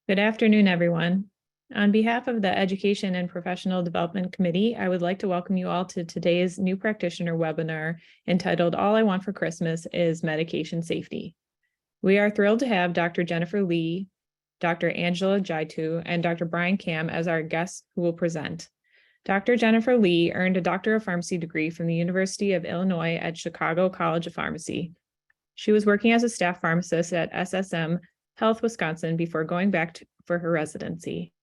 Good afternoon, everyone. On behalf of the Education and Professional Development Committee, I would like to welcome you all to today's new practitioner webinar entitled All I Want for Christmas is Medication Safety. We are thrilled to have Dr. Jennifer Lee, Dr. Angela Jiatu, and Dr. Brian Kam as our guests who will present. Dr. Jennifer Lee earned a Doctor of Pharmacy degree from the University of Illinois at Chicago College of Pharmacy. She was working as a staff pharmacist at SSM Health Wisconsin before going back for her residency.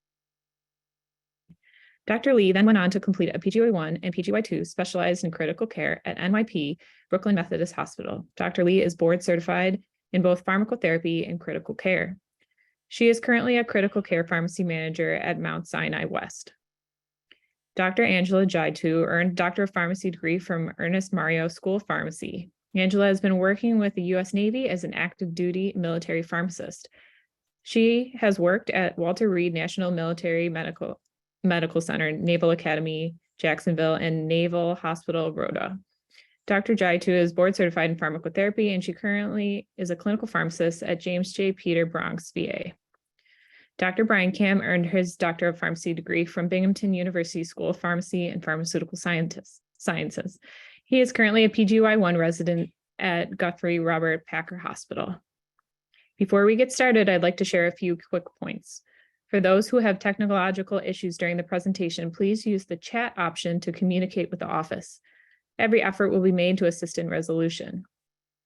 Dr. Lee then went on to complete a PGY1 and PGY2 specialized in critical care at NYP Brooklyn Methodist Hospital. Dr. Lee is board certified in both pharmacotherapy and critical care. She is currently a critical care pharmacy manager at Mount Sinai West. Dr. Angela Jiatu earned a Doctor of Pharmacy degree from Ernest Mario School of Pharmacy. Angela has been working with the U.S. Navy as an active duty military pharmacist. She has worked at Walter Reed National Military Medical Center, Naval Academy, Jacksonville, and Naval Hospital, Rhoda. Dr. Jiatu is board certified in pharmacotherapy, and she currently is a clinical pharmacist at James J. Peter Bronx, VA. Dr. Brian Kam earned his Doctor of Pharmacy degree from Binghamton University School of Pharmacy and Pharmaceutical Sciences. He is currently a PGY1 resident at Guthrie Robert Packer Hospital. Before we get started, I'd like to share a few quick points. For those who have technological issues during the presentation, please use the chat option to communicate with the office. Every effort will be made to assist in resolution.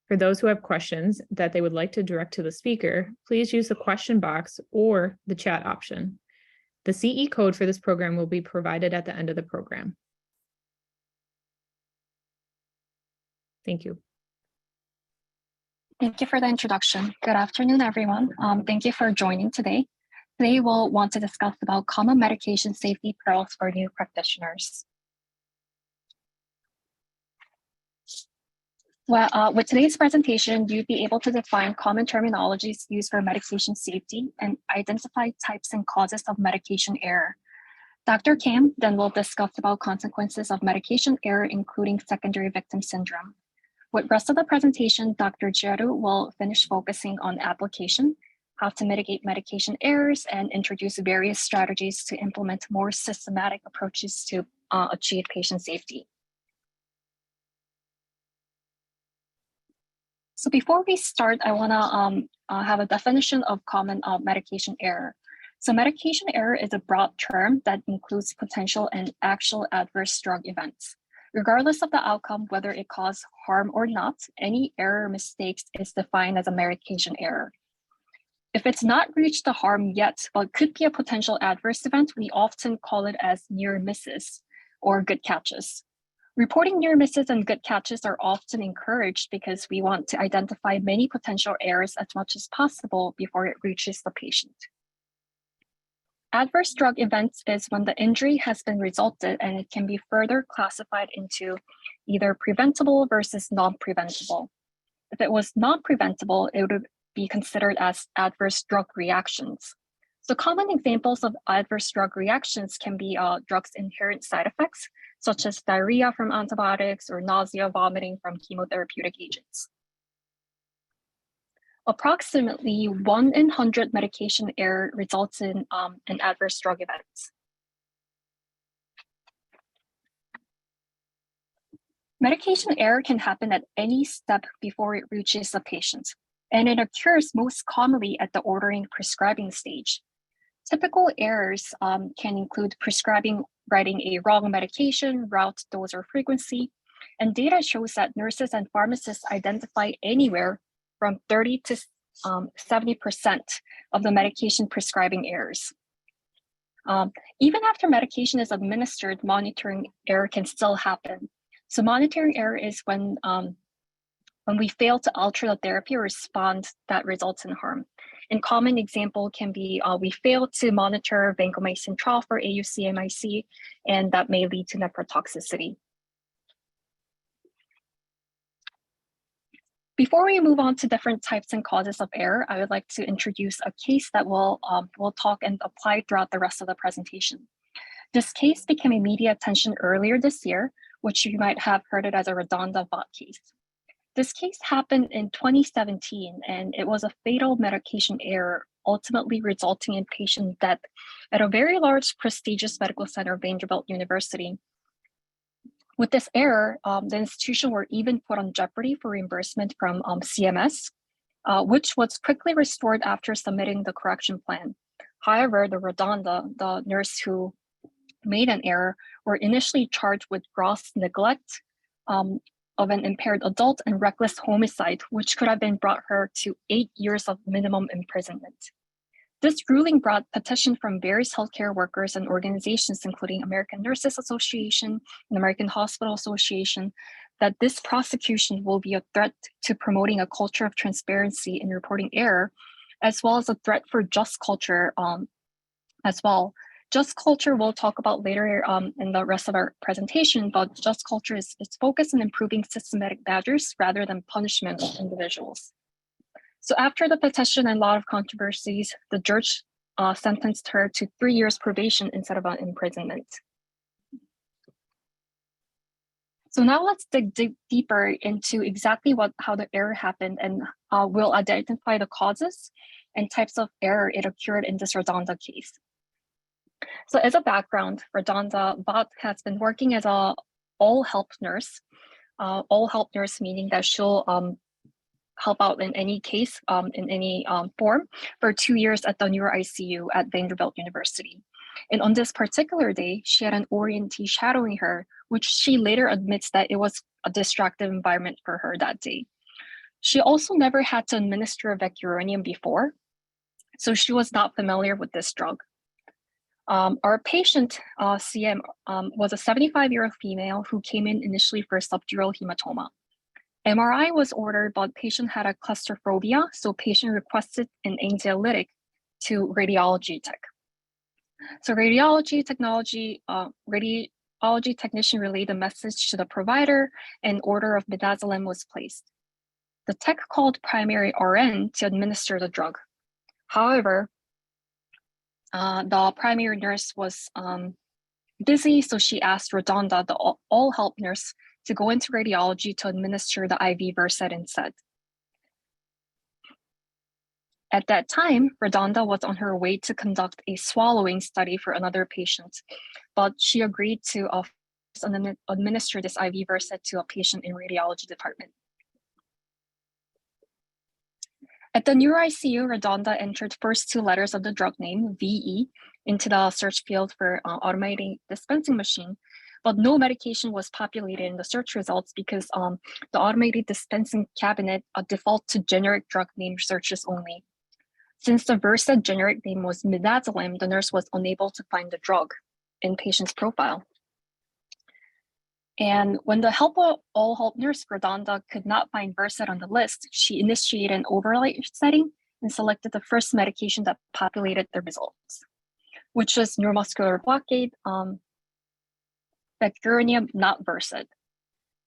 For those who have questions that they would like to direct to the speaker, please use the question box or the chat option. The CE code for this program will be provided at the end of the program. Thank you. Thank you for the introduction. Good afternoon, everyone. Thank you for joining today. Today, we'll want to discuss about common medication safety perils for new practitioners. Well, with today's presentation, you'll be able to define common terminologies used for medication safety and identify types and causes of medication error. Dr. Kam then will discuss about consequences of medication error, including secondary victim syndrome. With the rest of the presentation, Dr. Jiatu will finish focusing on application, how to mitigate medication errors, and introduce various strategies to implement more systematic approaches to achieve patient safety. So before we start, I want to have a definition of common medication error. So medication error is a broad term that includes potential and actual adverse drug events. Regardless of the outcome, whether it caused harm or not, any error mistakes is defined as a medication error. If it's not reached the harm yet, but could be a potential adverse event, we often call it as near misses or good catches. Reporting near misses and good catches are often encouraged because we want to identify many potential errors as much as possible before it reaches the patient. Adverse drug events is when the injury has been resulted, and it can be further classified into either preventable versus non-preventable. If it was non-preventable, it would be considered as adverse drug reactions. So common examples of adverse drug reactions can be drugs' inherent side effects, such as diarrhea from antibiotics or nausea, vomiting from chemotherapeutic agents. Approximately 1 in 100 medication error results in an adverse drug event. Medication error can happen at any step before it reaches the patient, and it occurs most commonly at the ordering prescribing stage. Typical errors can include writing a wrong medication, route, dose, or frequency, and data shows that nurses and pharmacists identify anywhere from 30 to 70% of the medication prescribing errors. Even after medication is administered, monitoring error can still happen. So monitoring error is when we fail to alter the therapy or respond that results in harm. And common example can be we fail to monitor vancomycin trough or AUC-MIC, and that may lead to nephrotoxicity. Before we move on to different types and causes of error, I would like to introduce a case that we'll talk and apply throughout the rest of the presentation. This case became a media attention earlier this year, which you might have heard it as a Redonda bot case. This case happened in 2017, and it was a fatal medication error ultimately resulting in patient death at a very large prestigious medical center, Vanderbilt University. With this error, the institution were even put on jeopardy for reimbursement from CMS, which was quickly restored after submitting the correction plan. However, the Redonda, the nurse who made an error, were initially charged with gross neglect of an impaired adult and reckless homicide, which could have been brought her to 8 years of minimum imprisonment. This ruling brought petition from various healthcare workers and organizations, including American Nurses Association and American Hospital Association, that this prosecution will be a threat to promoting a culture of transparency in reporting error, as well as a threat for just culture as well. Just culture we'll talk about later in the rest of our presentation, but just culture is focused on improving systematic measures rather than punishment of individuals. So after the petition and a lot of controversies, the judge sentenced her to 3 years probation instead of an imprisonment. So now let's dig deeper into exactly how the error happened, and we'll identify the causes and types of error it occurred in this Redonda case. So as a background, Redonda Bot has been working as a all-help nurse. All-help nurse meaning that she'll help out in any case, in any form, for 2 years at the Neuro ICU at Vanderbilt University. And on this particular day, she had an orientee shadowing her, which she later admits that it was a distractive environment for her that day. She also never had to administer vecuronium before, so she was not familiar with this drug. Our patient, CM, was a 75-year-old female who came in initially for subdural hematoma. MRI was ordered, but patient had a claustrophobia, so patient requested an anxiolytic to radiology tech. So radiology technician relayed the message to the provider, and order of midazolam was placed. The tech called primary RN to administer the drug. However, the primary nurse was busy, so she asked Redonda, the all-help nurse, to go into radiology to administer the IV Versed instead. At that time, Redonda was on her way to conduct a swallowing study for another patient, but she agreed to administer this IV Versed to a patient in radiology department. At the Neuro ICU, Redonda entered first 2 letters of the drug name, VE, into the search field for automating dispensing machine, but no medication was populated in the search results because the automated dispensing cabinet default to generic drug name searches only. Since the Versed generic name was midazolam, the nurse was unable to find the drug in patient's profile. And when the all-help nurse, Redonda, could not find Versed on the list, she initiated an overlay setting and selected the first medication that populated the results, which is neuromuscular blockade, vecuronium, not Versed.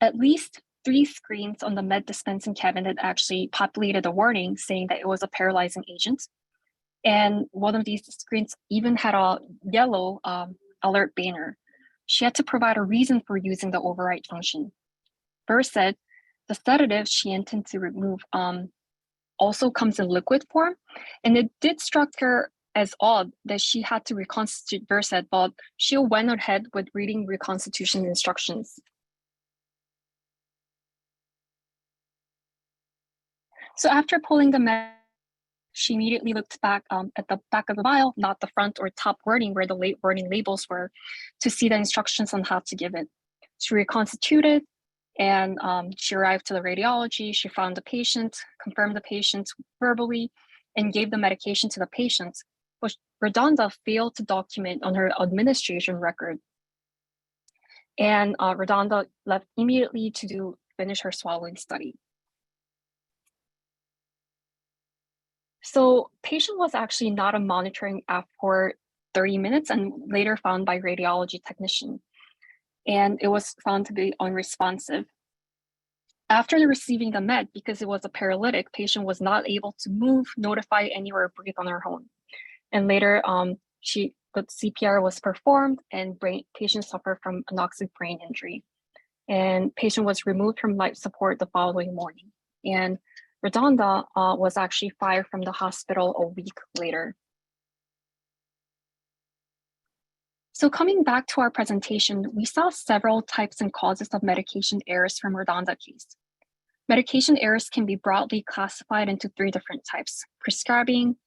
At least 3 screens on the med dispensing cabinet actually populated a warning saying that it was a paralyzing agent. And one of these screens even had a yellow alert banner. She had to provide a reason for using the override function. Versed, the sedative she intended to remove, also comes in liquid form, and it did struck her as odd that she had to reconstitute Versed, but she went ahead with reading reconstitution instructions. So after pulling the med, she immediately looked back at the back of the vial, not the front or top wording where the wording labels were, to see the instructions on how to give it. She reconstituted, and she arrived to the radiology. She found the patient, confirmed the patient verbally, and gave the medication to the patient, which Redonda failed to document on her administration record. And Redonda left immediately to finish her swallowing study. So patient was actually not on monitoring for 30 minutes and later found by radiology technician. And it was found to be unresponsive. After receiving the med, because it was a paralytic, patient was not able to move, notify anywhere, or breathe on her own. And later, the CPR was performed, and patient suffered from anoxic brain injury. And patient was removed from life support the following morning. And Redonda was actually fired from the hospital a week later. So coming back to our presentation, we saw several types and causes of medication errors from Redonda case. Medication errors can be broadly classified into 3 different types: prescribing,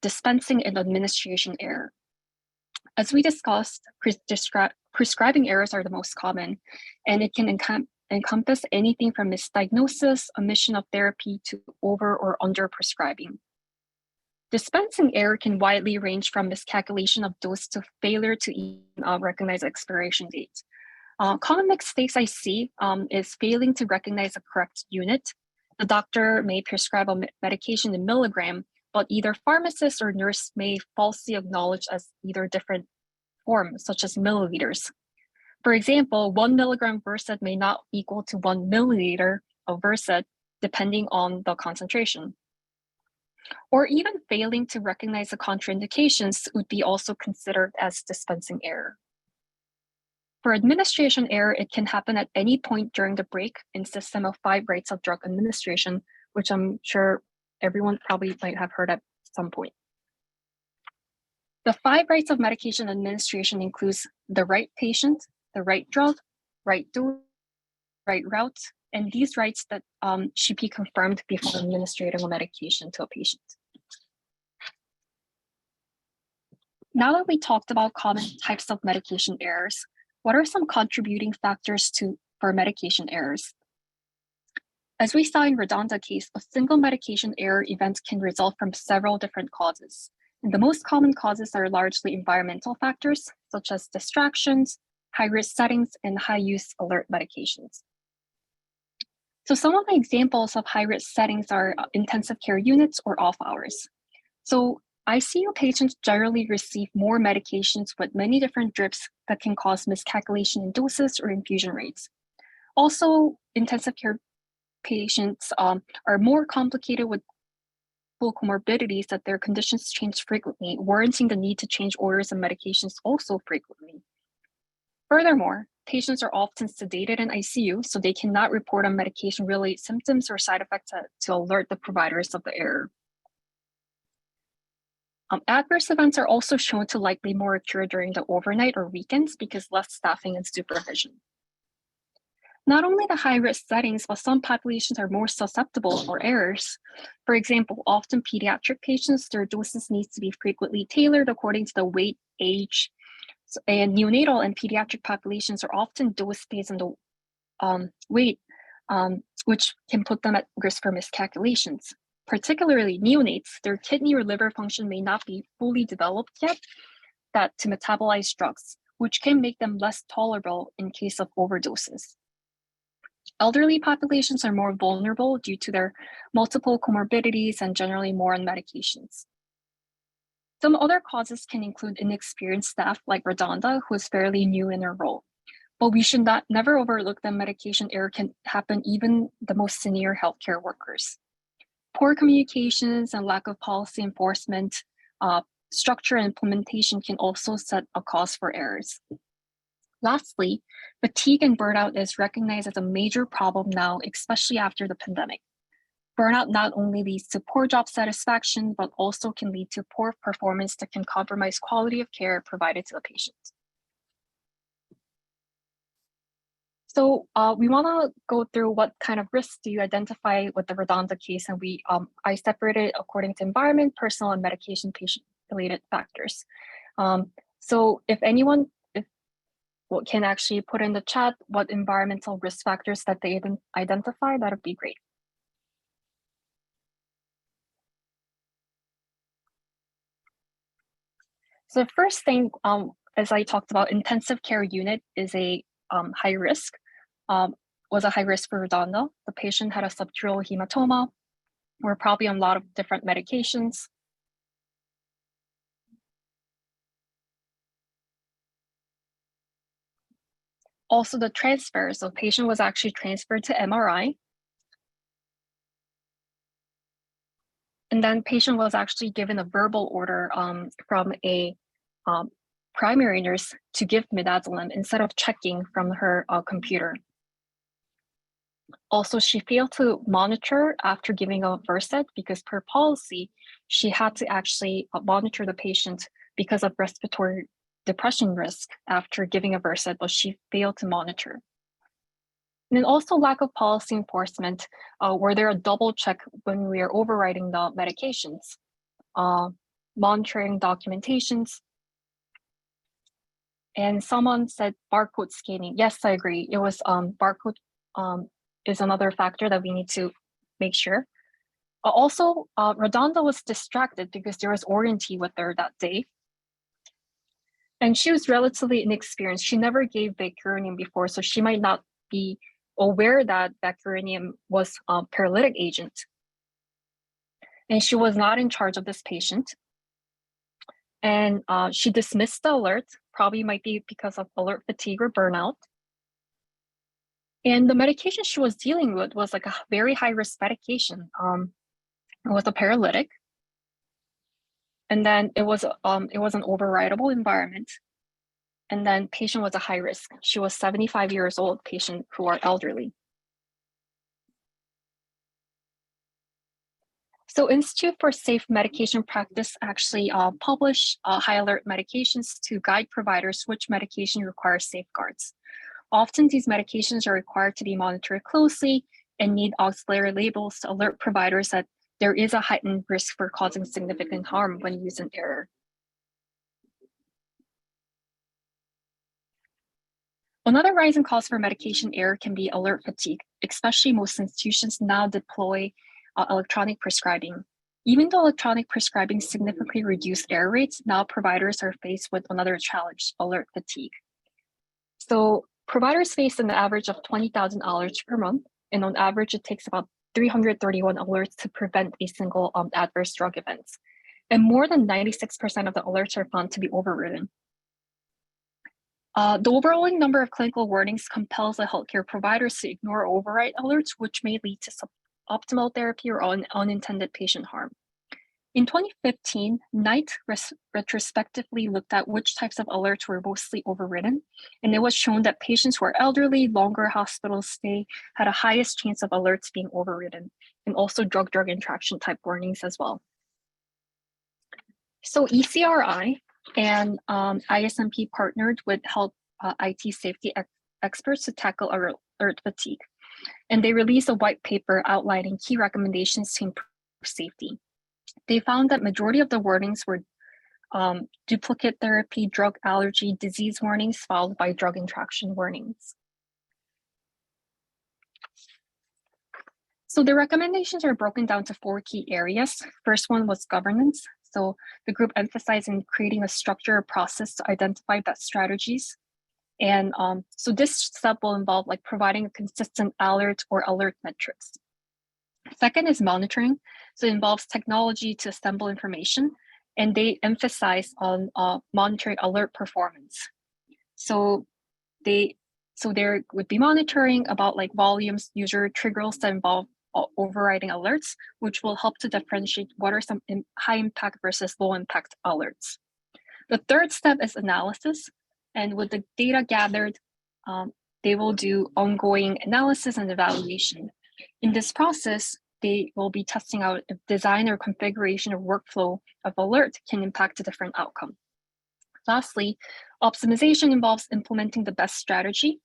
dispensing, and administration error. As we discussed, prescribing errors are the most common, and it can encompass anything from misdiagnosis, omission of therapy, to over or under prescribing. Dispensing error can widely range from miscalculation of dose to failure to even recognize expiration dates. Common mistakes I see is failing to recognize a correct unit. The doctor may prescribe a medication in milligram, but either pharmacist or nurse may falsely acknowledge as either different forms, such as milliliters. For example, 1 milligram Versed may not equal to 1 milliliter of Versed, depending on the concentration. Or even failing to recognize the contraindications would be also considered as dispensing error. For administration error, it can happen at any point during the break in system of 5 rights of drug administration, which I'm sure everyone probably might have heard at some point. The 5 rights of medication administration includes the right patient, the right drug, right dose, right route, and these rights that should be confirmed before administering a medication to a patient. Now that we talked about common types of medication errors, what are some contributing factors for medication errors? As we saw in Redonda case, a single medication error event can result from several different causes. And the most common causes are largely environmental factors, such as distractions, high-risk settings, and high-use alert medications. So some of the examples of high-risk settings are intensive care units or off hours. So ICU patients generally receive more medications with many different drips that can cause miscalculation in doses or infusion rates. Also, intensive care patients are more complicated with full comorbidities that their conditions change frequently, warranting the need to change orders of medications also frequently. Furthermore, patients are often sedated in ICU, so they cannot report on medication-related symptoms or side effects to alert the providers of the error. Adverse events are also shown to likely more occur during the overnight or weekends because less staffing and supervision. Not only the high-risk settings, but some populations are more susceptible for errors. For example, often pediatric patients, their doses need to be frequently tailored according to the weight, age, and neonatal and pediatric populations are often dosed based on the weight, which can put them at risk for miscalculations. Particularly neonates, their kidney or liver function may not be fully developed yet to metabolize drugs, which can make them less tolerable in case of overdoses. Elderly populations are more vulnerable due to their multiple comorbidities and generally more on medications. Some other causes can include inexperienced staff like Redonda, who is fairly new in her role. But we should never overlook that medication error can happen even the most senior healthcare workers. Poor communications and lack of policy enforcement, structure and implementation can also set a cause for errors. Lastly, fatigue and burnout is recognized as a major problem now, especially after the pandemic. Burnout not only leads to poor job satisfaction, but also can lead to poor performance that can compromise quality of care provided to the patient. So we want to go through what kind of risks do you identify with the Redonda case, and I separated according to environment, personal, and medication patient-related factors. So if anyone can actually put in the chat what environmental risk factors that they identify, that would be great. So the first thing, as I talked about, intensive care unit is a high risk, was a high risk for Redonda. The patient had a subdural hematoma. We're probably on a lot of different medications. Also the transfer, so patient was actually transferred to MRI. And then patient was actually given a verbal order from a primary nurse to give midazolam instead of checking from her computer. Also, she failed to monitor after giving a Versed because per policy, she had to actually monitor the patient because of respiratory depression risk after giving a Versed, but she failed to monitor. And then also lack of policy enforcement, where there a double check when we are overriding the medications, monitoring documentations. And someone said barcode scanning. Yes, I agree. It was barcode is another factor that we need to make sure. Also, Redonda was distracted because there was orienty with her that day. And she was relatively inexperienced. She never gave vecuronium before, so she might not be aware that vecuronium was a paralytic agent. And she was not in charge of this patient. And she dismissed the alert, probably might be because of alert fatigue or burnout. And the medication she was dealing with was like a very high risk medication. It was a paralytic. And then it was an overridable environment. And then patient was a high risk. She was 75 years old, patient who are elderly. So Institute for Safe Medication Practice actually published high alert medications to guide providers which medication requires safeguards. Often these medications are required to be monitored closely and need auxiliary labels to alert providers that there is a heightened risk for causing significant harm when used in error. Another rising cause for medication error can be alert fatigue, especially most institutions now deploy electronic prescribing. Even though electronic prescribing significantly reduced error rates, now providers are faced with another challenge, alert fatigue. So providers face an average of 20,000 alerts per month, and on average, it takes about 331 alerts to prevent a single adverse drug event. And more than 96% of the alerts are found to be overridden. The overwhelming number of clinical warnings compels the healthcare providers to ignore or override alerts, which may lead to suboptimal therapy or unintended patient harm. In 2015, Knight retrospectively looked at which types of alerts were mostly overridden, and it was shown that patients who are elderly, longer hospital stay, had a highest chance of alerts being overridden, and also drug-drug interaction type warnings as well. So ECRI and ISMP partnered with health IT safety experts to tackle alert fatigue, and they released a white paper outlining key recommendations to improve safety. They found that majority of the warnings were duplicate therapy, drug allergy, disease warnings, followed by drug interaction warnings. So the recommendations are broken down to 4 key areas. First one was governance. So the group emphasized in creating a structure or process to identify best strategies. And so this step will involve like providing a consistent alert or alert metrics. Second is monitoring. So it involves technology to assemble information, and they emphasize on monitoring alert performance. So there would be monitoring about like volumes, user triggers that involve overriding alerts, which will help to differentiate what are some high impact versus low impact alerts. The third step is analysis, and with the data gathered, they will do ongoing analysis and evaluation. In this process, they will be testing out if design or configuration or workflow of alert can impact a different outcome. Lastly, optimization involves implementing the best strategy.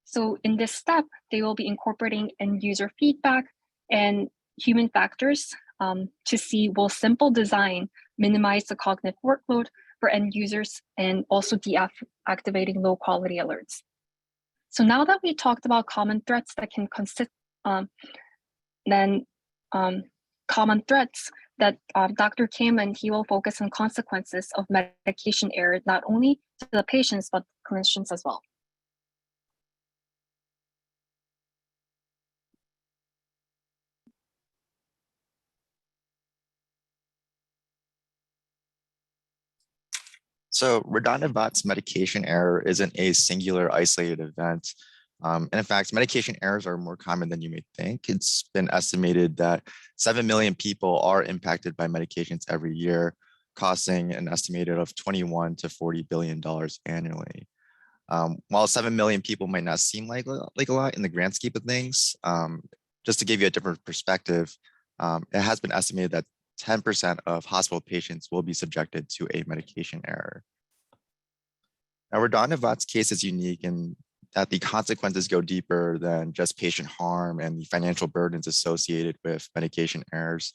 So in this step, they will be incorporating end user feedback and human factors to see will simple design minimize the cognitive workload for end users and also deactivating low quality alerts. So now that we talked about common threats that can consist, common threats that Dr. Kim and he will focus on consequences of medication error, not only to the patients, but clinicians as well. So Radonavot's medication error isn't a singular isolated event. And in fact, medication errors are more common than you may think. It's been estimated that 7 million people are impacted by medications every year, costing an estimated of $21 to $40 billion annually. While 7 million people might not seem like a lot in the grand scheme of things, just to give you a different perspective, it has been estimated that 10% of hospital patients will be subjected to a medication error. Now, Radon-Nevat's case is unique in that the consequences go deeper than just patient harm and the financial burdens associated with medication errors.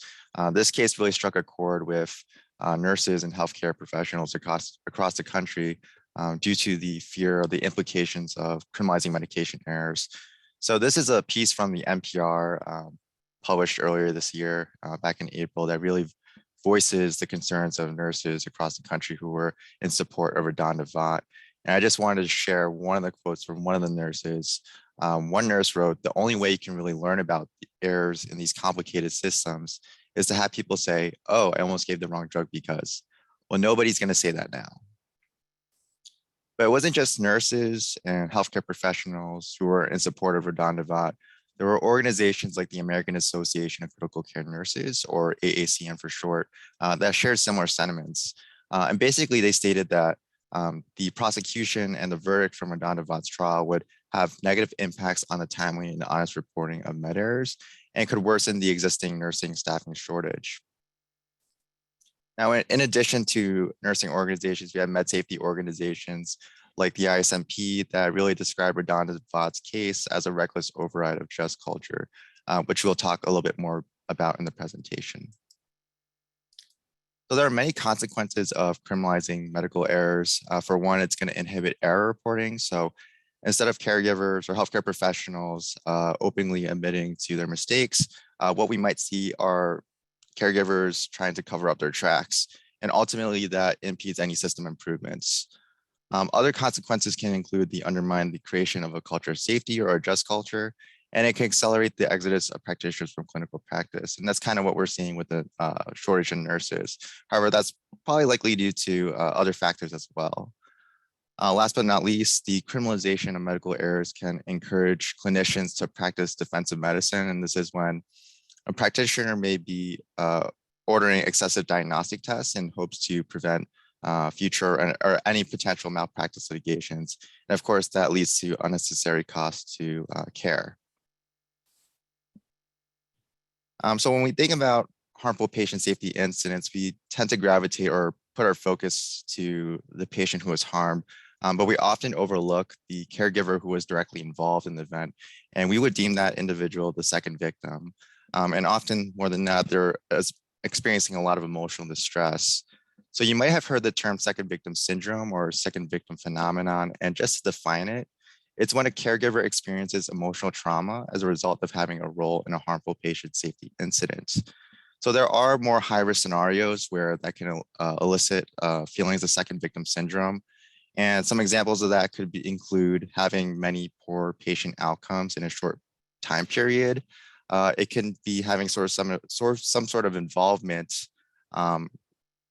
This case really struck a chord with nurses and healthcare professionals across the country due to the fear of the implications of criminalizing medication errors. So this is a piece from the NPR published earlier this year, back in April, that really voices the concerns of nurses across the country who were in support of Radon-Nevat. And I just wanted to share one of the quotes from one of the nurses. One nurse wrote, "The only way you can really learn about the errors in these complicated systems is to have people say, 'Oh, I almost gave the wrong drug because.' Well, nobody's going to say that now." But it wasn't just nurses and healthcare professionals who were in support of Radon-Nevat. There were organizations like the American Association of Critical Care Nurses, or AACN for short, that shared similar sentiments. And basically, they stated that the prosecution and the verdict from Radon-Nevat's trial would have negative impacts on the timely and honest reporting of med errors and could worsen the existing nursing staffing shortage. Now, in addition to nursing organizations, we have med safety organizations like the ISMP that really describe Radon-Nevat's case as a reckless override of just culture, which we'll talk a little bit more about in the presentation. So there are many consequences of criminalizing medical errors. For one, it's going to inhibit error reporting. So instead of caregivers or healthcare professionals openly admitting to their mistakes, what we might see are caregivers trying to cover up their tracks. And ultimately, that impedes any system improvements. Other consequences can include the creation of a culture of safety or a just culture, and it can accelerate the exodus of practitioners from clinical practice. And that's kind of what we're seeing with the shortage in nurses. However, that's probably likely due to other factors as well. Last but not least, the criminalization of medical errors can encourage clinicians to practice defensive medicine. And this is when a practitioner may be ordering excessive diagnostic tests in hopes to prevent future or any potential malpractice litigations. And of course, that leads to unnecessary costs to care. So when we think about harmful patient safety incidents, we tend to gravitate or put our focus to the patient who was harmed, but we often overlook the caregiver who was directly involved in the event, and we would deem that individual the second victim. And often more than that, they're experiencing a lot of emotional distress. So you might have heard the term second victim syndrome or second victim phenomenon, and just to define it, it's when a caregiver experiences emotional trauma as a result of having a role in a harmful patient safety incident. So there are more high-risk scenarios where that can elicit feelings of second victim syndrome. And some examples of that could include having many poor patient outcomes in a short time period. It can be having some sort of involvement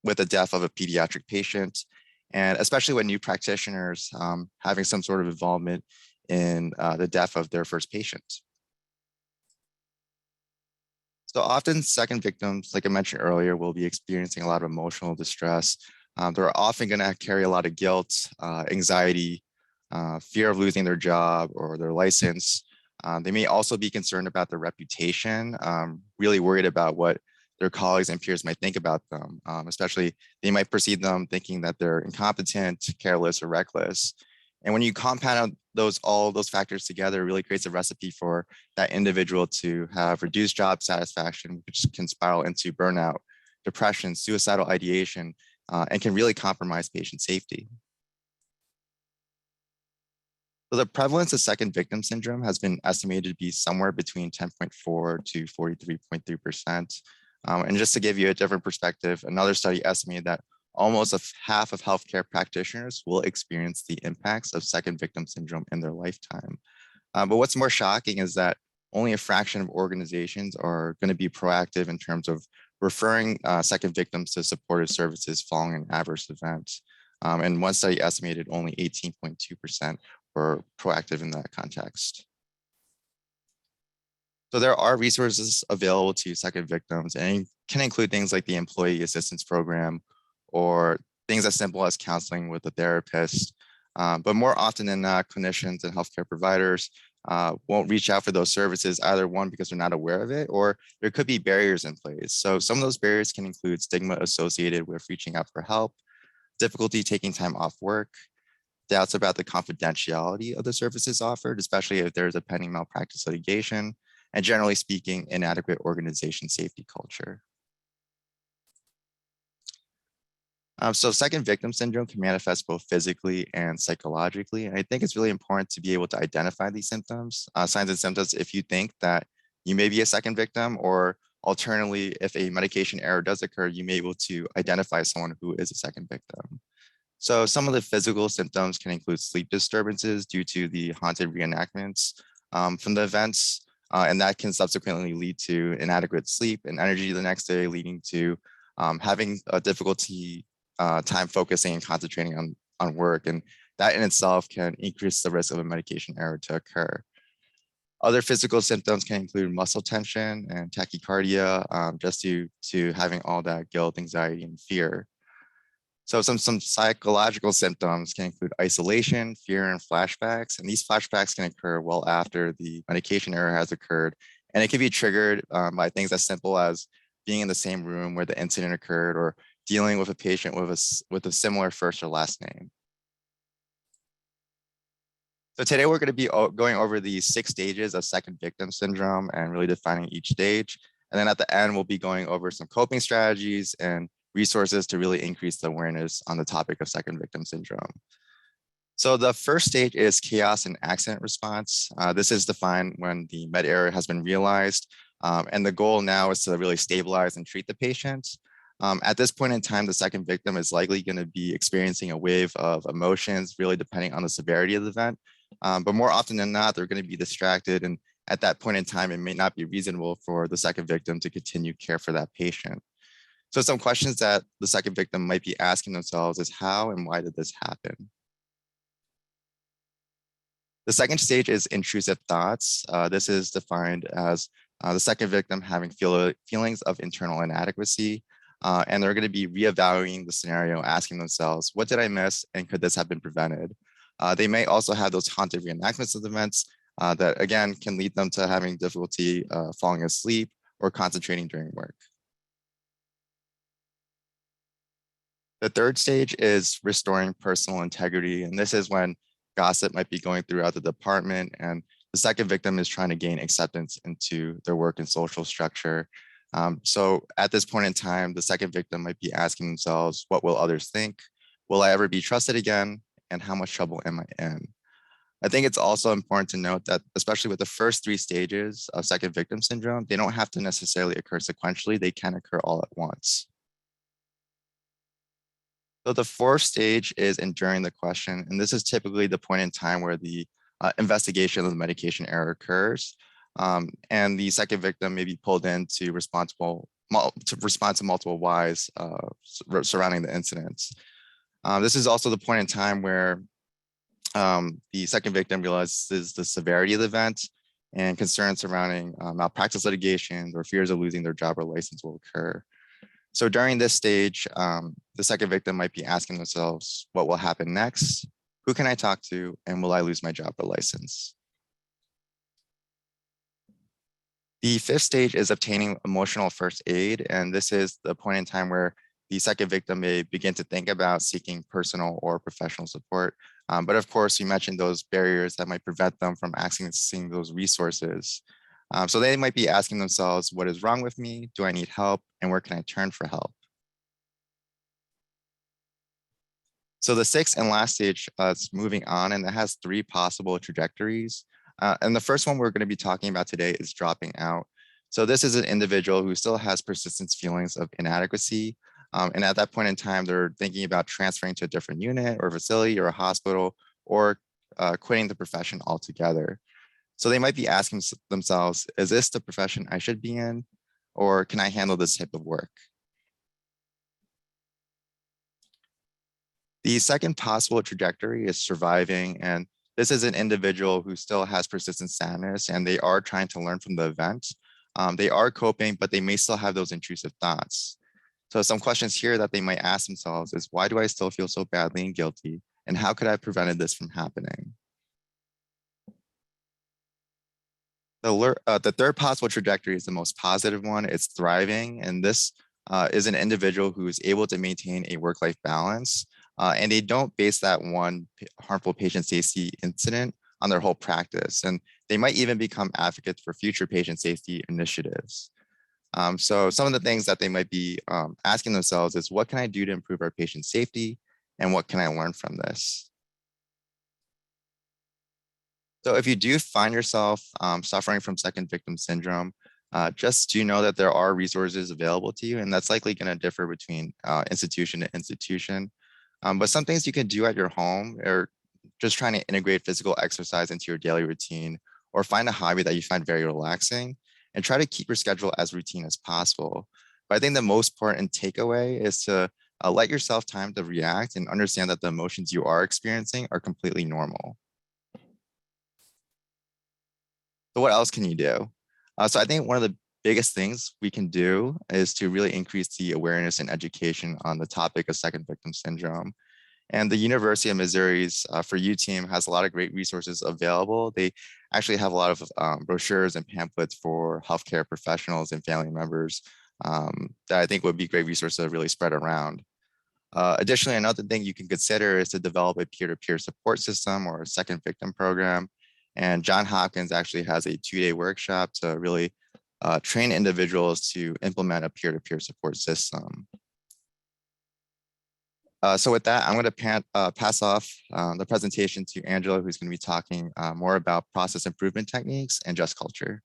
with the death of a pediatric patient, and especially when new practitioners having some sort of involvement in the death of their first patient. So often second victims, like I mentioned earlier, will be experiencing a lot of emotional distress. They're often going to carry a lot of guilt, anxiety, fear of losing their job or their license. They may also be concerned about their reputation, really worried about what their colleagues and peers might think about them. Especially, they might perceive them thinking that they're incompetent, careless, or reckless. And when you compound all those factors together, it really creates a recipe for that individual to have reduced job satisfaction, which can spiral into burnout, depression, suicidal ideation, and can really compromise patient safety. So the prevalence of second victim syndrome has been estimated to be somewhere between 10.4 to 43.3%. And just to give you a different perspective, another study estimated that almost half of healthcare practitioners will experience the impacts of second victim syndrome in their lifetime. But what's more shocking is that only a fraction of organizations are going to be proactive in terms of referring second victims to supportive services following an adverse event. And one study estimated only 18.2% were proactive in that context. So there are resources available to second victims, and it can include things like the Employee Assistance Program or things as simple as counseling with a therapist. But more often than not, clinicians and healthcare providers won't reach out for those services, either one, because they're not aware of it, or there could be barriers in place. So some of those barriers can include stigma associated with reaching out for help, difficulty taking time off work, doubts about the confidentiality of the services offered, especially if there's a pending malpractice litigation, and generally speaking, inadequate organization safety culture. So second victim syndrome can manifest both physically and psychologically. And I think it's really important to be able to identify these symptoms, signs and symptoms, if you think that you may be a second victim, or alternatively, if a medication error does occur, you may be able to identify someone who is a second victim. So some of the physical symptoms can include sleep disturbances due to the haunted reenactments from the events, and that can subsequently lead to inadequate sleep and energy the next day, leading to having a difficulty time focusing and concentrating on work. And that in itself can increase the risk of a medication error to occur. Other physical symptoms can include muscle tension and tachycardia, just due to having all that guilt, anxiety, and fear. So some psychological symptoms can include isolation, fear, and flashbacks. And these flashbacks can occur well after the medication error has occurred. And it can be triggered by things as simple as being in the same room where the incident occurred, or dealing with a patient with a similar first or last name. So today we're going to be going over the 6 stages of second victim syndrome and really defining each stage. And then at the end, we'll be going over some coping strategies and resources to really increase the awareness on the topic of second victim syndrome. So the first stage is chaos and accident response. This is defined when the med error has been realized. And the goal now is to really stabilize and treat the patient. At this point in time, the second victim is likely going to be experiencing a wave of emotions, really depending on the severity of the event. But more often than not, they're going to be distracted. And at that point in time, it may not be reasonable for the second victim to continue care for that patient. So some questions that the second victim might be asking themselves is, how and why did this happen? The second stage is intrusive thoughts. This is defined as the second victim having feelings of internal inadequacy. And they're going to be reevaluating the scenario, asking themselves, what did I miss and could this have been prevented? They may also have those haunted reenactments of events that, again, can lead them to having difficulty falling asleep or concentrating during work. The third stage is restoring personal integrity. And this is when gossip might be going throughout the department and the second victim is trying to gain acceptance into their work and social structure. So at this point in time, the second victim might be asking themselves, what will others think? Will I ever be trusted again? And how much trouble am I in? I think it's also important to note that, especially with the first 3 stages of second victim syndrome, they don't have to necessarily occur sequentially. They can occur all at once. So the fourth stage is enduring the question. And this is typically the point in time where the investigation of the medication error occurs. And the second victim may be pulled in to respond to multiple whys surrounding the incidents. This is also the point in time where the second victim realizes the severity of the event and concerns surrounding malpractice litigation or fears of losing their job or license will occur. So during this stage, the second victim might be asking themselves, what will happen next? Who can I talk to? And will I lose my job or license? The fifth stage is obtaining emotional first aid. And this is the point in time where the second victim may begin to think about seeking personal or professional support. But of course, we mentioned those barriers that might prevent them from accessing those resources. So they might be asking themselves, what is wrong with me? Do I need help? And where can I turn for help? So the sixth and last stage is moving on, and it has 3 possible trajectories. And the first one we're going to be talking about today is dropping out. So this is an individual who still has persistent feelings of inadequacy. And at that point in time, they're thinking about transferring to a different unit or facility or a hospital, or quitting the profession altogether. So they might be asking themselves, is this the profession I should be in? Or can I handle this type of work? The second possible trajectory is surviving. And this is an individual who still has persistent sadness and they are trying to learn from the event. They are coping, but they may still have those intrusive thoughts. So some questions here that they might ask themselves is, why do I still feel so badly and guilty? And how could I have prevented this from happening? The third possible trajectory is the most positive one. It's thriving. And this is an individual who is able to maintain a work-life balance. And they don't base that one harmful patient safety incident on their whole practice. And they might even become advocates for future patient safety initiatives. So some of the things that they might be asking themselves is, what can I do to improve our patient safety? And what can I learn from this? So if you do find yourself suffering from second victim syndrome, just do know that there are resources available to you, and that's likely going to differ between institution to institution. But some things you can do at your home, or just trying to integrate physical exercise into your daily routine, or find a hobby that you find very relaxing, and try to keep your schedule as routine as possible. But I think the most important takeaway is to let yourself time to react and understand that the emotions you are experiencing are completely normal. So what else can you do? So I think one of the biggest things we can do is to really increase the awareness and education on the topic of second victim syndrome. And the University of Missouri's For You team has a lot of great resources available. They actually have a lot of brochures and pamphlets for healthcare professionals and family members that I think would be great resources to really spread around. Additionally, another thing you can consider is to develop a peer-to-peer support system or a second victim program. And Johns Hopkins actually has a 2-day workshop to really train individuals to implement a peer-to-peer support system. So with that, I'm going to pass off the presentation to Angela, who's going to be talking more about process improvement techniques and just culture.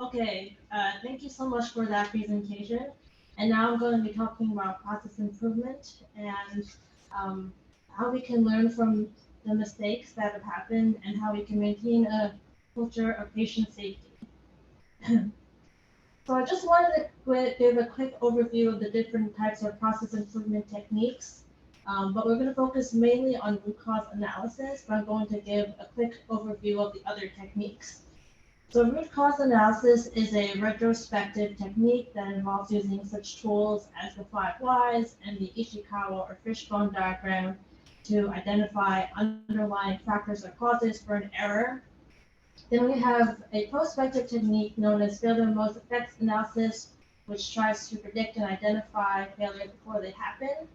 Okay, thank you so much for that presentation. And now I'm going to be talking about process improvement and how we can learn from the mistakes that have happened and how we can maintain a culture of patient safety. So I just wanted to give a quick overview of the different types of process improvement techniques, but we're going to focus mainly on root cause analysis, but I'm going to give a quick overview of the other techniques. So root cause analysis is a retrospective technique that involves using such tools as the 5 whys and the Ishikawa or fishbone diagram to identify underlying factors or causes for an error. Then we have a prospective technique known as failure mode effects analysis, which tries to predict and identify failures before they happen.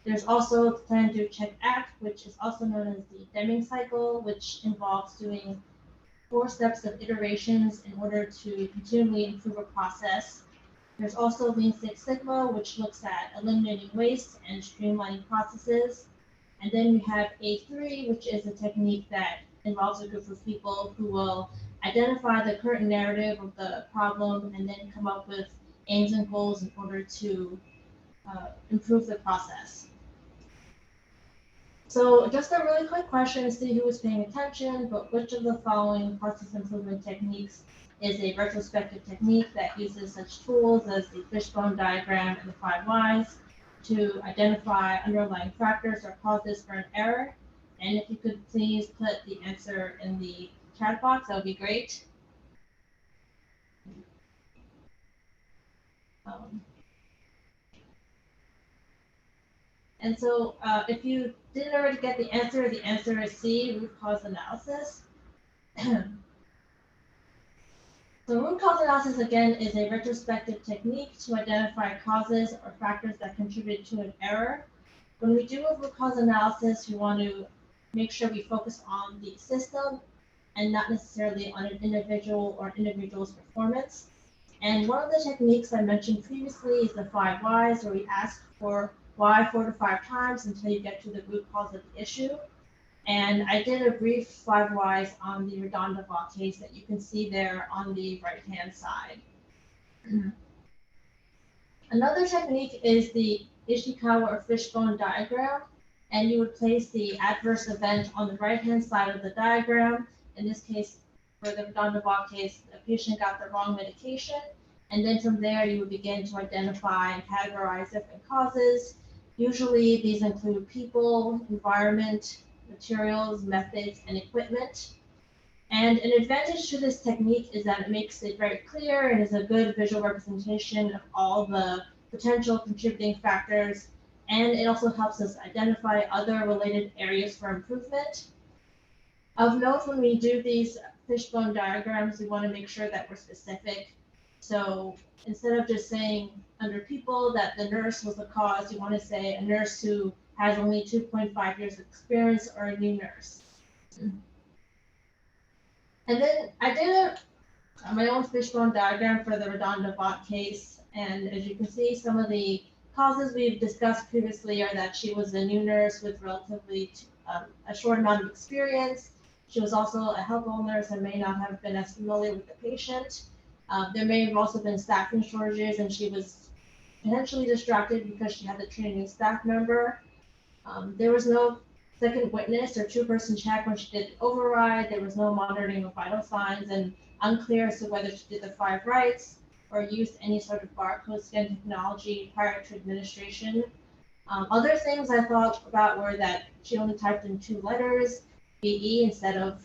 There's also plan, do, check, act, which is also known as the Deming cycle, which involves doing 4 steps of iterations in order to continually improve a process. There's also Lean Six Sigma, which looks at eliminating waste and streamlining processes. And then we have A3, which is a technique that involves a group of people who will identify the current narrative of the problem and then come up with aims and goals in order to improve the process. So just a really quick question to see who was paying attention, but which of the following process improvement techniques is a retrospective technique that uses such tools as the fishbone diagram and the 5 whys to identify underlying factors or causes for an error? And if you could please put the answer in the chat box, that would be great. And so if you didn't already get the answer is C, root cause analysis. So root cause analysis, again, is a retrospective technique to identify causes or factors that contribute to an error. When we do a root cause analysis, we want to make sure we focus on the system and not necessarily on an individual or individual's performance. And one of the techniques I mentioned previously is the 5 whys, where we ask for why 4 to 5 times until you get to the root cause of the issue. And I did a brief 5 whys on the Redondoval case that you can see there on the right-hand side. Another technique is the Ishikawa or fishbone diagram, and you would place the adverse event on the right-hand side of the diagram. In this case, for the Redondabach case, the patient got the wrong medication, and then from there you would begin to identify and categorize different causes. Usually these include people, environment, materials, methods, and equipment. And an advantage to this technique is that it makes it very clear and is a good visual representation of all the potential contributing factors. And it also helps us identify other related areas for improvement. Of note, when we do these fishbone diagrams, we want to make sure that we're specific. So instead of just saying under people that the nurse was the cause, you want to say a nurse who has only 2.5 years of experience or a new nurse. And then I did my own fishbone diagram for the Redondabach case. And as you can see, some of the causes we've discussed previously are that she was a new nurse with relatively a short amount of experience. She was also a helpful nurse and may not have been as familiar with the patient. There may have also been staffing shortages, and she was potentially distracted because she had to train a new staff member. There was no second witness or two-person check when she did the override. There was no monitoring of vital signs, and unclear as to whether she did the 5 rights or used any sort of barcode scan technology prior to administration. Other things I thought about were that she only typed in 2 letters, BE instead of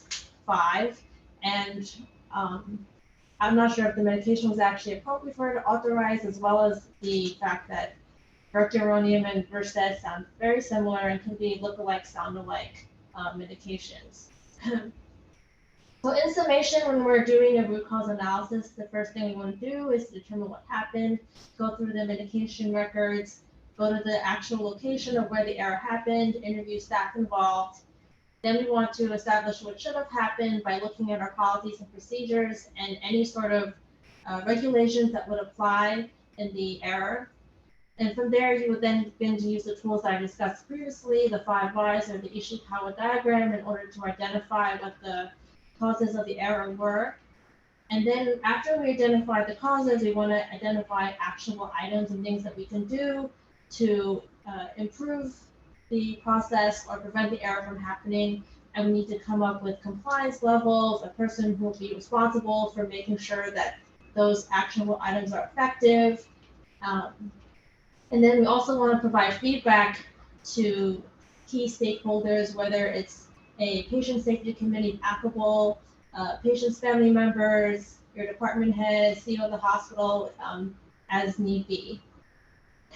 5, and I'm not sure if the medication was actually appropriate for her to authorize, as well as the fact that Verteronium and Versed sound very similar and can be look-alike, sound-alike medications. So in summation, when we're doing a root cause analysis, the first thing we want to do is determine what happened, go through the medication records, go to the actual location of where the error happened, interview staff involved. Then we want to establish what should have happened by looking at our policies and procedures and any sort of regulations that would apply in the error. And from there, you would then begin to use the tools that I discussed previously, the 5 whys or the Ishikawa diagram, in order to identify what the causes of the error were. And then after we identify the causes, we want to identify actionable items and things that we can do to improve the process or prevent the error from happening. And we need to come up with compliance levels, a person who will be responsible for making sure that those actionable items are effective. And then we also want to provide feedback to key stakeholders, whether it's a patient safety committee applicable, patient's family members, your department head, CEO of the hospital, as need be.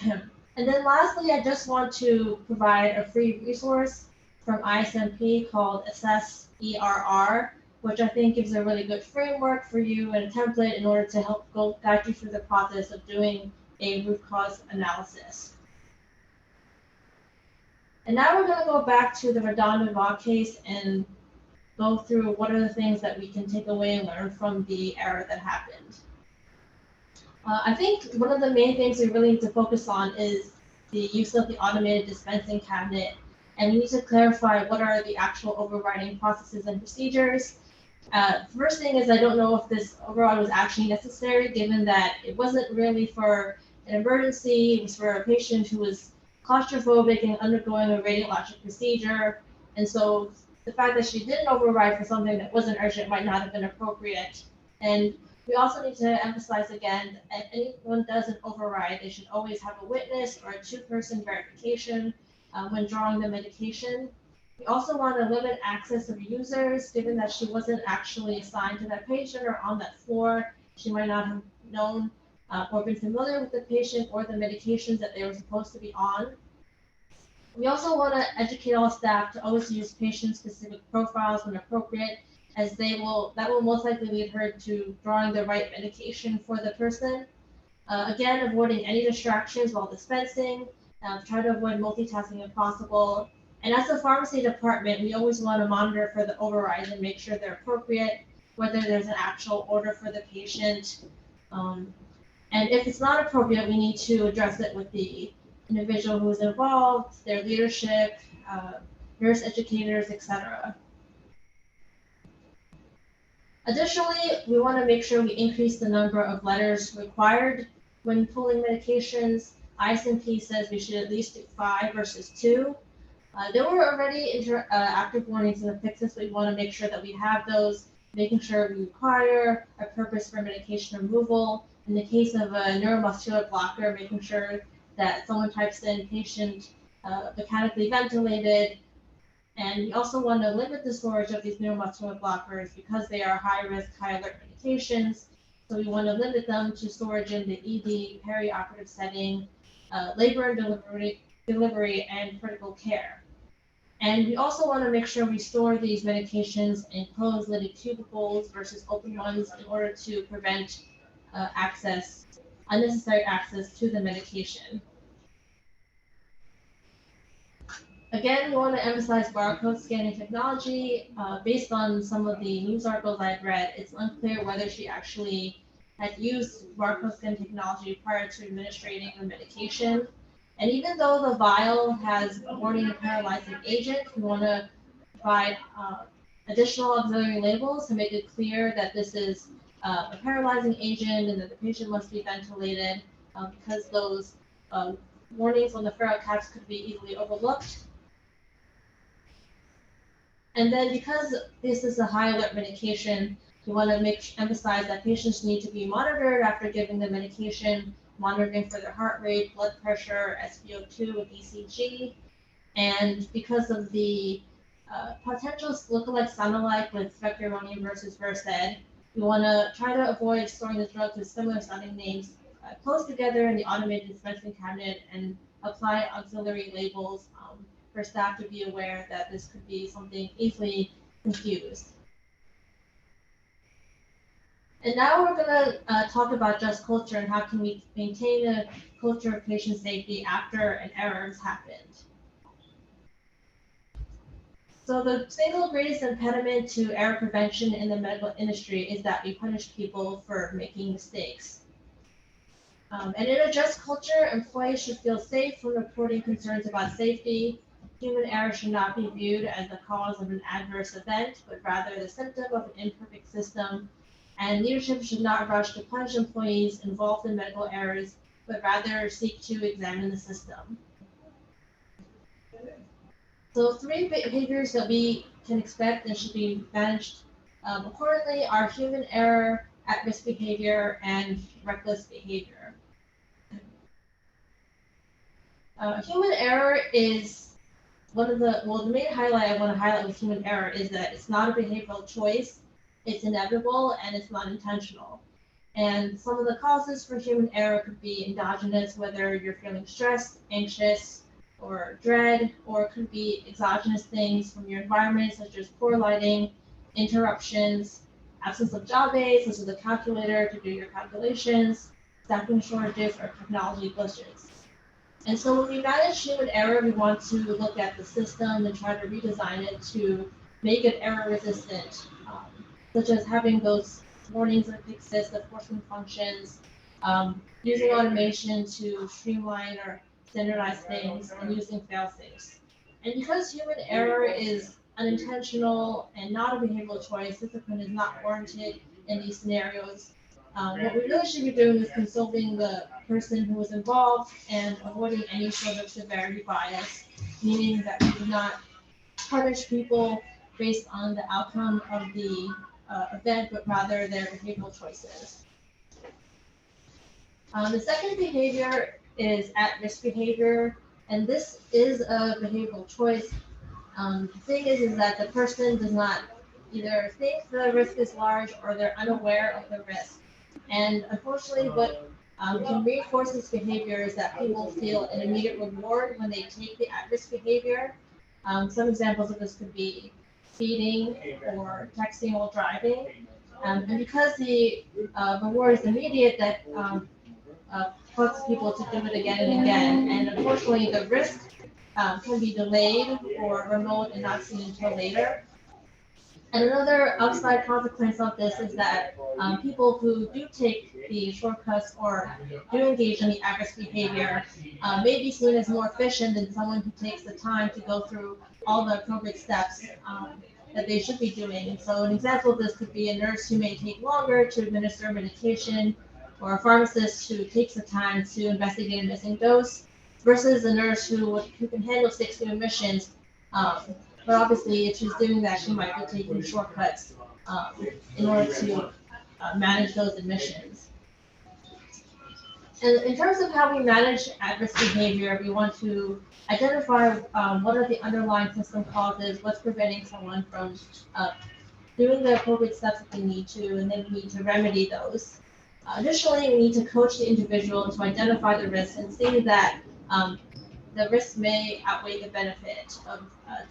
And then lastly, I just want to provide a free resource from ISMP called Assess ERR, which I think gives a really good framework for you and a template in order to help guide you through the process of doing a root cause analysis. And now we're going to go back to the Redondabach case and go through what are the things that we can take away and learn from the error that happened. I think one of the main things we really need to focus on is the use of the automated dispensing cabinet. And we need to clarify what are the actual overriding processes and procedures. First thing is, I don't know if this override was actually necessary, given that it wasn't really for an emergency. It was for a patient who was claustrophobic and undergoing a radiologic procedure. And so the fact that she didn't override for something that wasn't urgent might not have been appropriate. And we also need to emphasize again, that if anyone does an override, they should always have a witness or a 2-person verification when drawing the medication. We also want to limit access of users, given that she wasn't actually assigned to that patient or on that floor. She might not have known or been familiar with the patient or the medications that they were supposed to be on. We also want to educate all staff to always use patient-specific profiles when appropriate, as that will most likely lead her to drawing the right medication for the person. Again, avoiding any distractions while dispensing. Try to avoid multitasking if possible. And as a pharmacy department, we always want to monitor for the overrides and make sure they're appropriate, whether there's an actual order for the patient. And if it's not appropriate, we need to address it with the individual who is involved, their leadership, nurse educators, etc. Additionally, we want to make sure we increase the number of letters required when pulling medications, ISMP says we should at least do 5 versus 2. There were already active warnings in the fixes, but we want to make sure that we have those, making sure we require a purpose for medication removal. In the case of a neuromuscular blocker, making sure that someone types in patient mechanically ventilated. And we also want to limit the storage of these neuromuscular blockers because they are high risk, high alert medications. So we want to limit them to storage in the ED, perioperative setting, labor and delivery, and critical care. And we also want to make sure we store these medications in closed lidded cubicles versus open ones in order to prevent unnecessary access to the medication. Again, we want to emphasize barcode scanning technology. Based on some of the news articles I've read, it's unclear whether she actually had used barcode scanning technology prior to administering the medication. And even though the vial has a warning of paralyzing agent, we want to provide additional auxiliary labels to make it clear that this is a paralyzing agent and that the patient must be ventilated because those warnings on the ferrule caps could be easily overlooked. And then because this is a high alert medication, we want to emphasize that patients need to be monitored after giving the medication, monitoring for their heart rate, blood pressure, SpO2, and ECG. And because of the potential lookalike sound-alike with vecuronium versus Versed, we want to try to avoid storing the drugs with similar sounding names close together in the automated dispensing cabinet and apply auxiliary labels for staff to be aware that this could be something easily confused. And now we're going to talk about just culture and how can we maintain a culture of patient safety after an error has happened. So the single greatest impediment to error prevention in the medical industry is that we punish people for making mistakes. And in a just culture, employees should feel safe when reporting concerns about safety. Human error should not be viewed as the cause of an adverse event, but rather the symptom of an imperfect system. And leadership should not rush to punish employees involved in medical errors, but rather seek to examine the system. So 3 behaviors that we can expect and should be managed accordingly are human error, at-risk behavior, and reckless behavior. Human error is one of the main highlight I want to highlight with human error is that it's not a behavioral choice, it's inevitable, and it's not intentional. And some of the causes for human error could be endogenous, whether you're feeling stressed, anxious, or dread, or it could be exogenous things from your environment, such as poor lighting, interruptions, absence of job aids, such as a calculator to do your calculations, staffing shortages, or technology glitches. And so when we manage human error, we want to look at the system and try to redesign it to make it error resistant, such as having those warnings and fixes, the forcing functions, using automation to streamline or standardize things, and using fail-safes. And because human error is unintentional and not a behavioral choice, discipline is not warranted in these scenarios. What we really should be doing is consulting the person who was involved and avoiding any sort of severity bias, meaning that we do not punish people based on the outcome of the event, but rather their behavioral choices. The second behavior is at-risk behavior, and this is a behavioral choice. The thing is that the person does not either think the risk is large or they're unaware of the risk. And unfortunately, what can reinforce this behavior is that people feel an immediate reward when they take the at-risk behavior. Some examples of this could be speeding or texting while driving. And because the reward is immediate, that causes people to do it again and again. And unfortunately, the risk can be delayed or remote and not seen until later. And another upside consequence of this is that people who do take the shortcuts or do engage in the at-risk behavior may be seen as more efficient than someone who takes the time to go through all the appropriate steps that they should be doing. And so an example of this could be a nurse who may take longer to administer medication, or a pharmacist who takes the time to investigate a missing dose versus a nurse who can handle 6 new admissions. But obviously, if she's doing that, she might be taking shortcuts in order to manage those admissions. And in terms of how we manage at-risk behavior, we want to identify what are the underlying system causes, what's preventing someone from doing the appropriate steps that they need to, and then we need to remedy those. Additionally, we need to coach the individual to identify the risks and see that the risk may outweigh the benefit of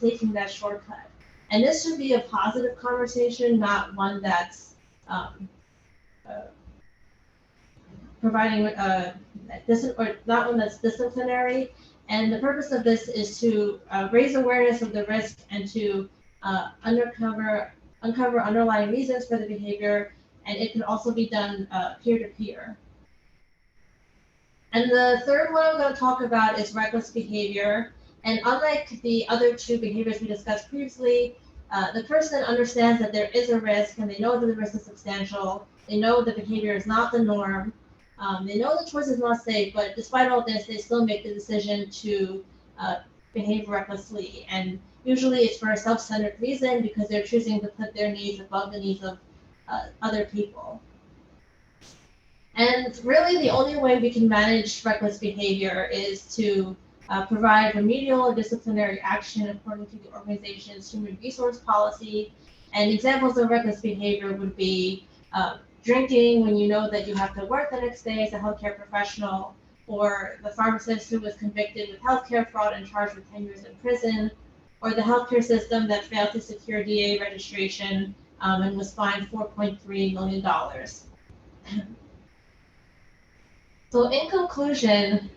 taking that shortcut. And this should be a positive conversation, not one that's providing or not one that's disciplinary. And the purpose of this is to raise awareness of the risk and to uncover underlying reasons for the behavior, and it can also be done peer-to-peer. And the third one I'm going to talk about is reckless behavior. And unlike the other 2 behaviors we discussed previously, the person understands that there is a risk and they know that the risk is substantial. They know the behavior is not the norm. They know the choice is not safe, but despite all this, they still make the decision to behave recklessly. And usually it's for a self-centered reason because they're choosing to put their needs above the needs of other people. And really the only way we can manage reckless behavior is to provide remedial or disciplinary action according to the organization's human resource policy. And examples of reckless behavior would be drinking when you know that you have to work the next day as a healthcare professional, or the pharmacist who was convicted with healthcare fraud and charged with 10 years in prison, or the healthcare system that failed to secure DA registration and was fined $4.3 million. So in conclusion,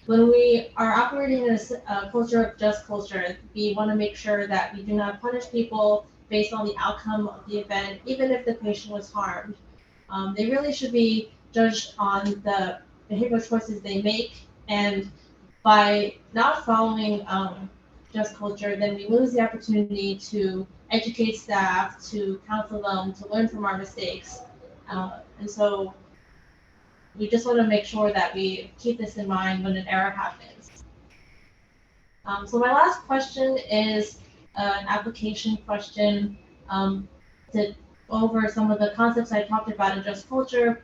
when we are operating in a culture of just culture, we want to make sure that we do not punish people based on the outcome of the event, even if the patient was harmed. They really should be judged on the behavioral choices they make, and by not following just culture, then we lose the opportunity to educate staff, to counsel them, to learn from our mistakes. And so we just want to make sure that we keep this in mind when an error happens. So my last question is an application question to go over some of the concepts I talked about in just culture.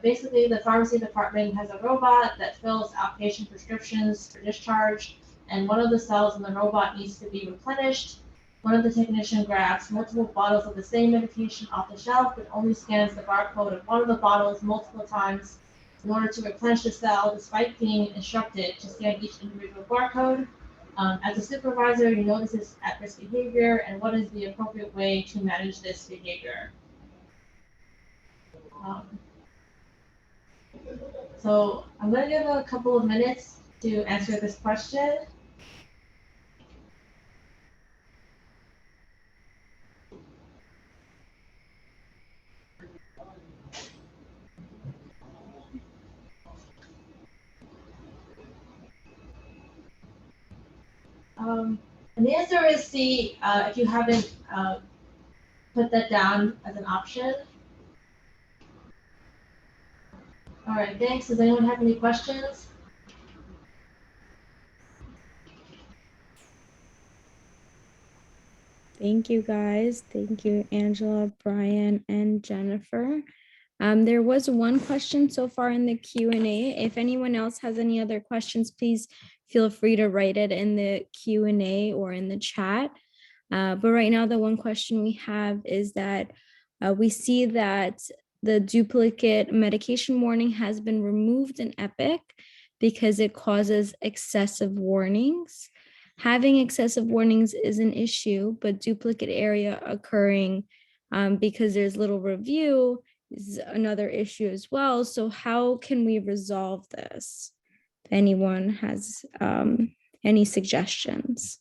Basically, the pharmacy department has a robot that fills outpatient prescriptions for discharge, and one of the cells in the robot needs to be replenished. One of the technicians grabs multiple bottles of the same medication off the shelf, but only scans the barcode of one of the bottles multiple times in order to replenish the cell, despite being instructed to scan each individual barcode. As a supervisor, you know this is at-risk behavior, and what is the appropriate way to manage this behavior? So I'm going to give a couple of minutes to answer this question. And the answer is C, if you haven't put that down as an option. All right, thanks. Does anyone have any questions? Thank you, guys. Thank you, Angela, Brian, and Jennifer. There was one question so far in the Q&A. If anyone else has any other questions, please feel free to write it in the Q&A or in the chat. But right now, the one question we have is that we see that the duplicate medication warning has been removed in EPIC because it causes excessive warnings. Having excessive warnings is an issue, but duplicate area occurring because there's little review is another issue as well. So how can we resolve this? If anyone has any suggestions.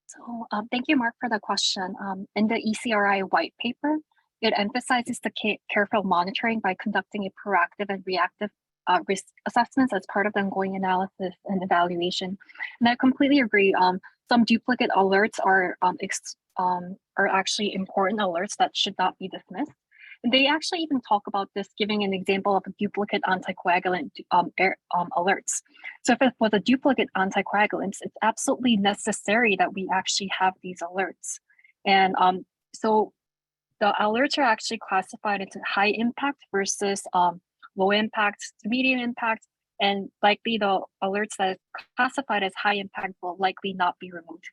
So thank you, Mark, for the question. In the ECRI white paper, it emphasizes the careful monitoring by conducting a proactive and reactive risk assessments as part of the ongoing analysis and evaluation. And I completely agree. Some duplicate alerts are actually important alerts that should not be dismissed. They actually even talk about this, giving an example of a duplicate anticoagulant alerts. So if it was a duplicate anticoagulant, it's absolutely necessary that we actually have these alerts. And so the alerts are actually classified into high impact versus low impact to medium impact, and likely the alerts that is classified as high impact will likely not be removed.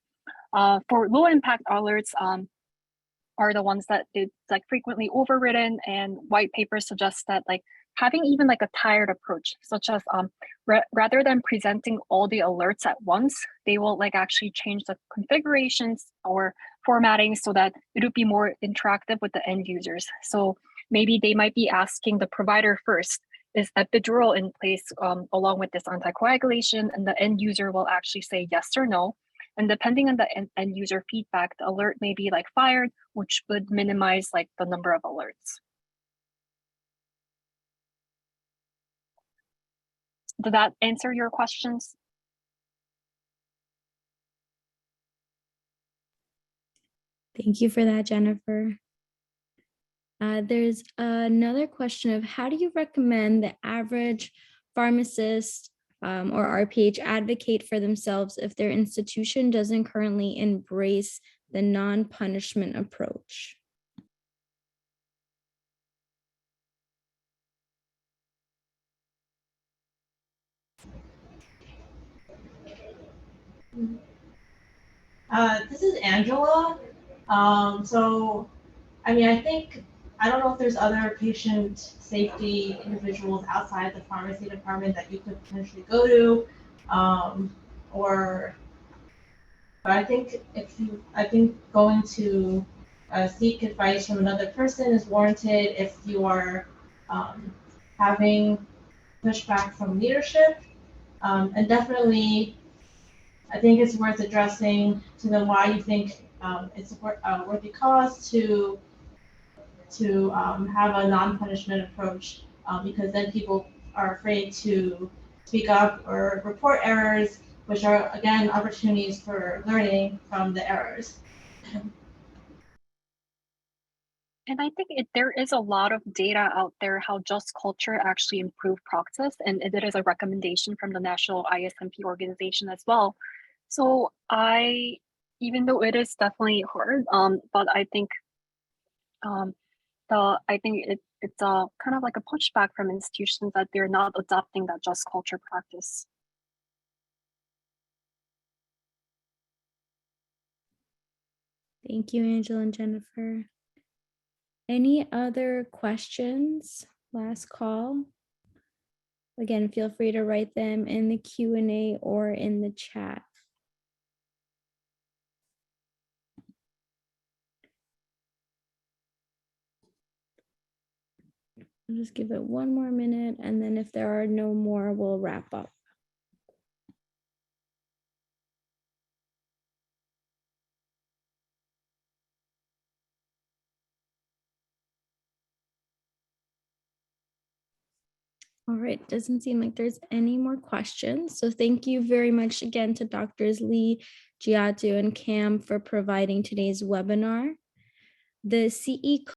For low impact alerts, are the ones that it's like frequently overridden, and white papers suggest that like having even like a tiered approach, such as rather than presenting all the alerts at once, they will like actually change the configurations or formatting so that it would be more interactive with the end users. So maybe they might be asking the provider first, is epidural in place along with this anticoagulation, and the end user will actually say yes or no. And depending on the end user feedback, the alert may be like fired, which would minimize like the number of alerts. Did that answer your questions? Thank you for that, Jennifer. There's another question of how do you recommend the average pharmacist or RPH advocate for themselves if their institution doesn't currently embrace the non-punishment approach? This is Angela. So, I mean, I don't know if there's other patient safety individuals outside the pharmacy department that you could potentially go to, but I think going to seek advice from another person is warranted if you are having pushback from leadership, and definitely I think it's worth addressing to them why you think it's a worthy cause to have a non-punishment approach, because then people are afraid to speak up or report errors, which are again opportunities for learning from the errors. And I think there is a lot of data out there how just culture actually improved practice, and it is a recommendation from the National ISMP organization as well. So even though it is definitely hard, but I think it's a kind of like a pushback from institutions that they're not adopting that just culture practice. Thank you, Angela and Jennifer. Any other questions? Last call. Again, feel free to write them in the Q&A or in the chat. I'll just give it one more minute, and then if there are no more, we'll wrap up. All right, doesn't seem like there's any more questions. So thank you very much again to Drs. Lee, Jiatu, and Cam for providing today's webinar. The CE